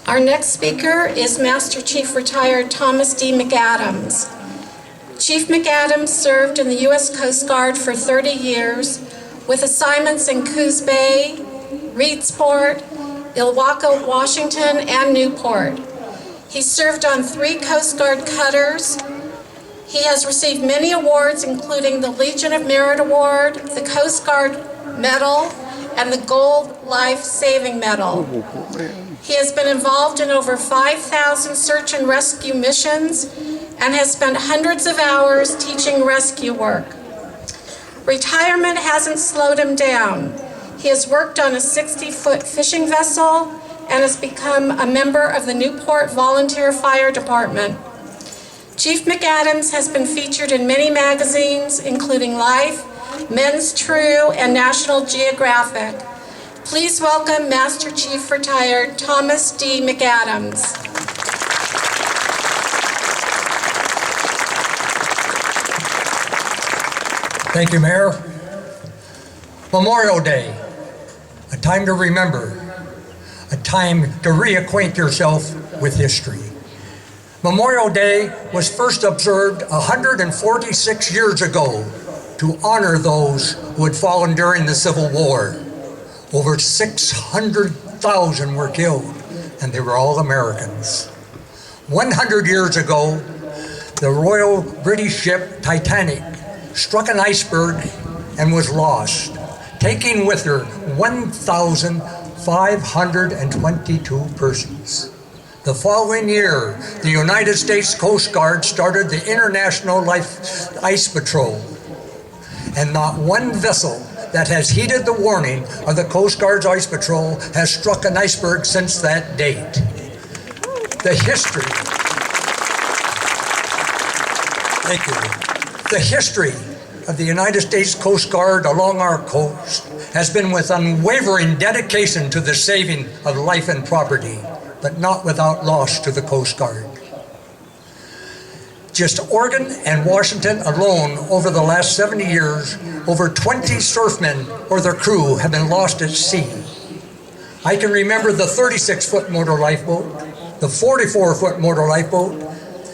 Our next speaker is Master Chief Retired Thomas D. McAdams. Chief McAdams served in the U.S. Coast Guard for 30 years with assignments in Coos Bay, Reedsport, Ilwaco, Washington, and Newport. He served on 3 Coast Guard cutters. He has received many awards, including the Legion of Merit Award, the Coast Guard Medal, and the Gold Life Saving Medal. He has been involved in over 5,000 search and rescue missions and has spent hundreds of hours teaching rescue work. Retirement hasn't slowed him down. He has worked on a 60-foot fishing vessel and has become a member of the Newport Volunteer Fire Department. Chief McAdams has been featured in many magazines, including Life, Men's True, and National Geographic. Please welcome Master Chief Retired Thomas D. McAdams. Thank you, Mayor. Memorial Day, a time to remember, a time to reacquaint yourself with history. Memorial Day was first observed 146 years ago to honor those who had fallen during the Civil War. Over 600,000 were killed, and they were all Americans. 100 years ago, the Royal British ship Titanic struck an iceberg and was lost, taking with her 1,522 persons. The following year, the United States Coast Guard started the International Ice Patrol, and not one vessel that has heeded the warning of the Coast Guard's Ice Patrol has struck an iceberg since that date. The history of the United States Coast Guard along our coast has been with unwavering dedication to the saving of life and property, but not without loss to the Coast Guard. Just Oregon and Washington alone over the last 70 years, over 20 surfmen or their crew have been lost at sea. I can remember the 36-foot motor lifeboat, the 44-foot motor lifeboat,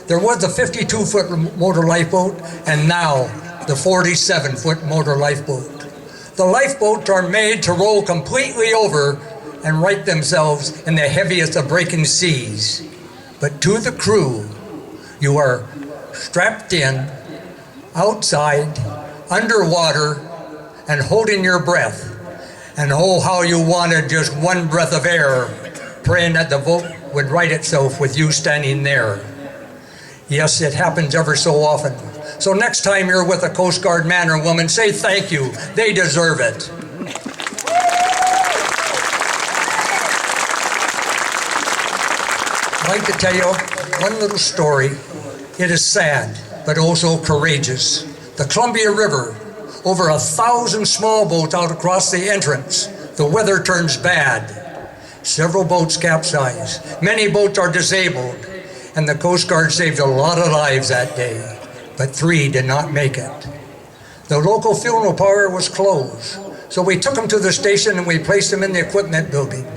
there was the 52-foot motor lifeboat, and now the 47-foot motor lifeboat. The lifeboats are made to roll completely over and right themselves in the heaviest of breaking seas. But to the crew, you are strapped in, outside, underwater, and holding your breath. And oh, how you wanted just one breath of air, praying that the boat would right itself with you standing there. Yes, it happens ever so often. So next time you're with a Coast Guard man or woman, say thank you. They deserve it. I'd like to tell you one little story. It is sad, but also courageous. The Columbia River, over 1,000 small boats out across the entrance. The weather turns bad. Several boats capsize. Many boats are disabled. And the Coast Guard saved a lot of lives that day, but 3 did not make it. The local funeral parlor was closed, so we took them to the station and we placed them in the equipment building.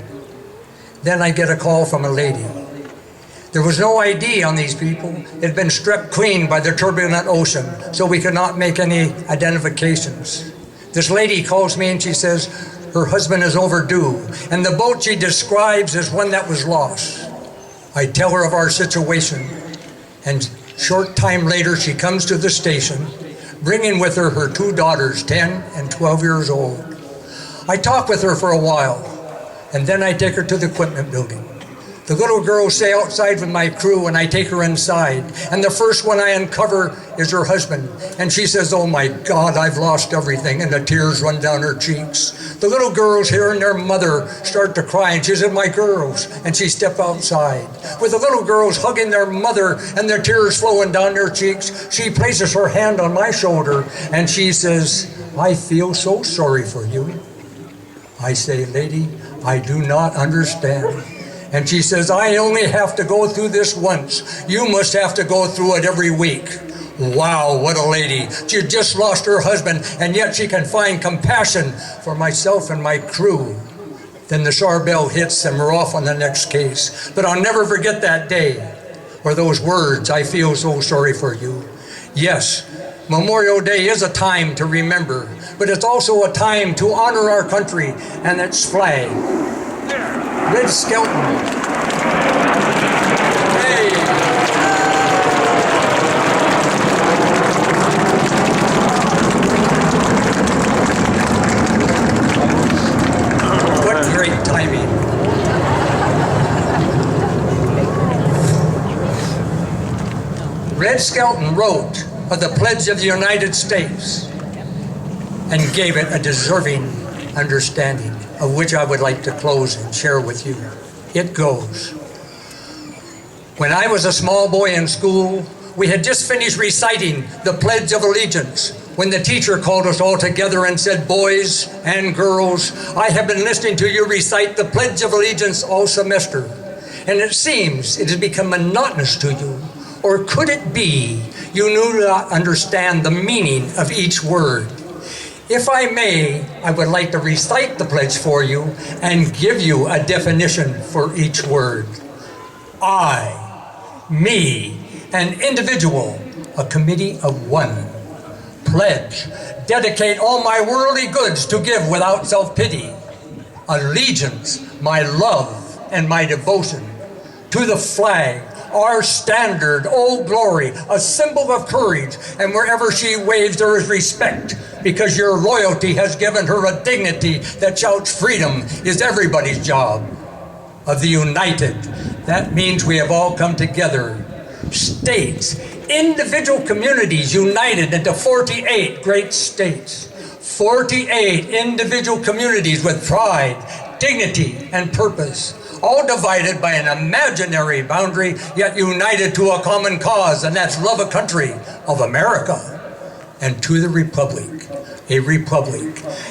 Then I get a call from a lady. There was no ID on these people. It had been stripped clean by the turbulent ocean, so we could not make any identifications. This lady calls me and she says her husband is overdue, and the boat she describes is one that was lost. I tell her of our situation, and short time later she comes to the station, bringing with her her 2 daughters, 10 and 12 years old. I talk with her for a while, and then I take her to the equipment building. The little girls stay outside with my crew, and I take her inside. And the first one I uncover is her husband. And she says, "Oh my God, I've lost everything." And the tears run down her cheeks. The little girls hearing their mother start to cry, and she said, "My girls." And she stepped outside. With the little girls hugging their mother and their tears flowing down their cheeks, she places her hand on my shoulder and she says, "I feel so sorry for you." I say, "Lady, I do not understand." And she says, "I only have to go through this once. You must have to go through it every week." Wow, what a lady. She just lost her husband, and yet she can find compassion for myself and my crew. Then the SAR bell hits and we're off on the next case. But I'll never forget that day or those words, "I feel so sorry for you." Yes, Memorial Day is a time to remember, but it's also a time to honor our country and its flag. Red Skelton. Hey. What great timing. Red Skelton wrote of the Pledge of the United States and gave it a deserving understanding, of which I would like to close and share with you. It goes, when I was a small boy in school, we had just finished reciting the Pledge of Allegiance when the teacher called us all together and said, "Boys and girls, I have been listening to you recite the Pledge of Allegiance all semester, and it seems it has become monotonous to you. Or could it be you do not understand the meaning of each word? If I may, I would like to recite the pledge for you and give you a definition for each word. I, me, an individual, a committee of one. Pledge, dedicate all my worldly goods to give without self-pity. Allegiance, my love and my devotion. To the flag, our standard, Old Glory, a symbol of courage, and wherever she waves there is respect, because your loyalty has given her a dignity that shouts freedom is everybody's job. Of the united, that means we have all come together. States, individual communities united into 48 great states. 48 individual communities with pride, dignity, and purpose. All divided by an imaginary boundary, yet united to a common cause, and that's love of country, of America, and to the republic,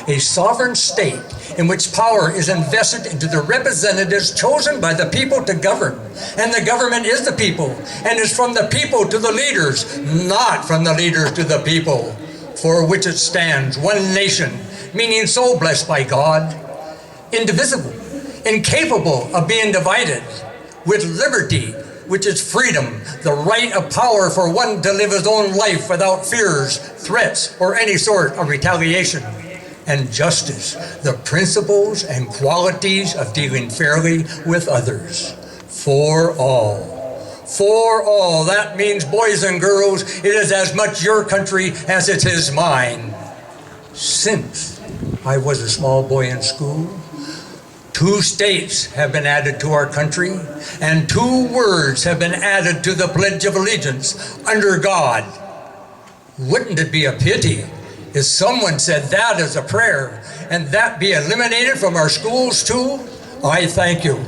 a sovereign state in which power is invested into the representatives chosen by the people to govern. And the government is the people, and is from the people to the leaders, not from the leaders to the people, for which it stands, one nation, meaning so blessed by God, indivisible, incapable of being divided, with liberty, which is freedom, the right of power for one to live his own life without fears, threats, or any sort of retaliation, and justice, the principles and qualities of dealing fairly with others. For all. For all. That means, boys and girls, it is as much your country as it is mine. Since I was a small boy in school, 2 states have been added to our country, and 2 words have been added to the Pledge of Allegiance, under God. Wouldn't it be a pity if someone said that as a prayer, and that be eliminated from our schools too? I thank you.